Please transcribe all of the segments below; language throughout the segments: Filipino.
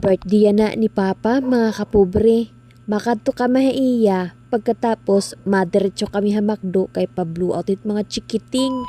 Birthday na ni Papa mga kapobre. Makadto ka mahaiya. Pagkatapos, madiretso kami hamakdo kay Pablo out it mga chikiting.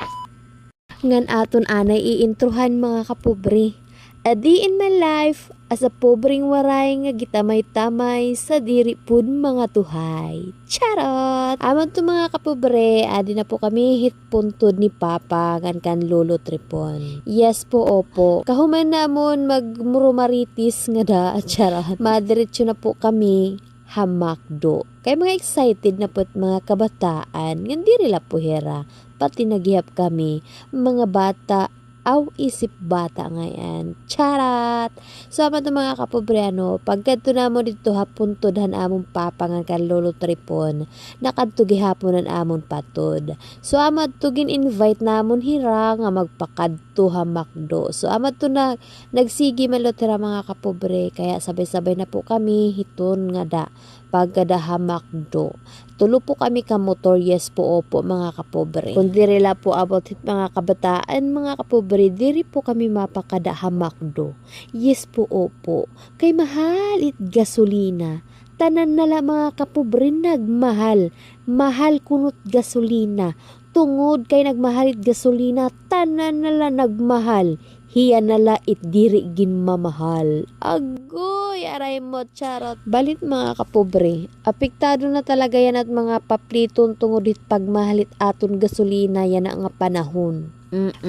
Ngan aton anay iintruhan mga kapobre. A day in my life, as a pobreng waray nga gitamay-tamay sa diri pud mga tuhay. Charot! Amon to mga kapobre, adi na po kami hitpuntod ni Papa kan lolo tripon. Yes po, opo. Kahuman namon magmurumaritis nga da, charot. Madiretso na po kami hamakdo. Kay mga excited na po't mga kabataan, nga diri la po hera. Pati nagihap kami, mga bata, aw isip bata ngayon. Charat! So, amat mga kapobre, pagkadto na mo dito hapuntod among Papa nga kan lolo tripon, nakadto gihaponan amon patod. So, amat to gin-invite namon hira nga magpakadto hamakdo. So, amat to na nagsigi malotera mga kapobre, kaya sabay-sabay na po kami hiton nga da pagkada hamakdo. Tulo po kami ka motor, yes po, opo mga kapobre. Kung diri la po about it mga kabataan, mga kapobre, diri po kami mapakada hamakdo. Yes po, opo. Kay mahal it gasolina. Tanan nala mga kapobre nagmahal. Mahal kunot gasolina. Tungod kay nagmahalit gasolina, tanan nala nagmahal. Hiya nala it diri gin mamahal. Agoy, aray mo, charot. Balit mga kapobre, apektado na talaga yan at mga papliton tungod it pagmahalit aton gasolina yan nga panahon.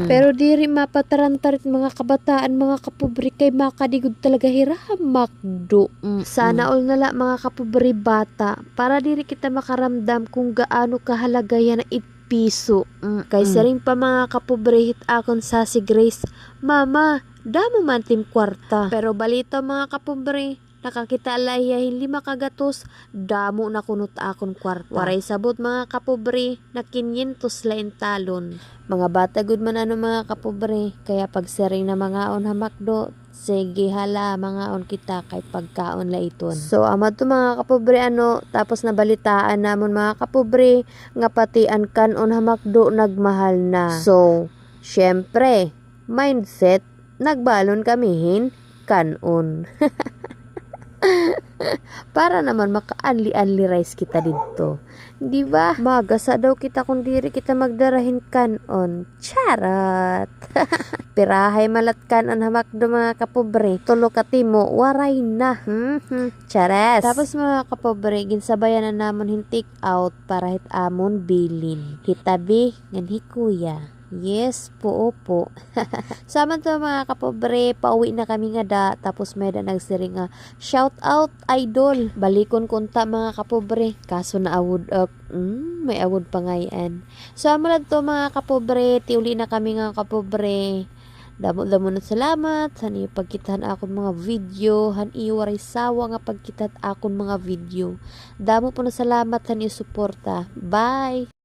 Pero diri mapatarantarit mga kabataan, mga kapobre, kay makadigod talaga hiramakdo. Sana all nala mga kapobre bata, para diri kita makaramdam kung gaano kahalaga yan na piso. Kaysa rin pa mga kapobre hit akon sa si Grace, Mama, damo man tim kwarta. Pero balito mga kapobre, nakakita alaya hindi makagatos, damo na kunot akon kwarta. Waray sabot mga kapobre, na 500 lain talon. Mga bata good man mga kapobre, kaya pagsaring na mga on hamakdo, sige hala mga on kita kay pagkaon la iton. So amad to mga kapobre tapos nabalitaan namon mga kapobre nga pati an kanon hamakdo nagmahal na. So syempre mindset nagbalon kamihin kanon. Para naman maka-anli-anli rice kita dito. Di ba? Magasa daw kita kung diri kita magdarahin kanon. Charot! Pirahay malat kanon hamakdo mga kapobre. Tulo katimo, waray na. Chares! Tapos mga kapobre, ginsabayan na namon hin take out para hit amon bilin. Hitabi, ngan hikuya. Yes po, opo. Saman to mga kapobre, pauwi na kami nga da, tapos may da nagsiring nga, shout out idol, balikon kunta mga kapobre, kaso na awod may awod pa ngayon. So amalad to mga kapobre, tiuli na kami nga kapobre. Damo na salamat sa niyo pagkitan akon mga video, han iwaray sawa nga pagkitat akon mga video. Damo po na salamat sa niyo suporta. Bye!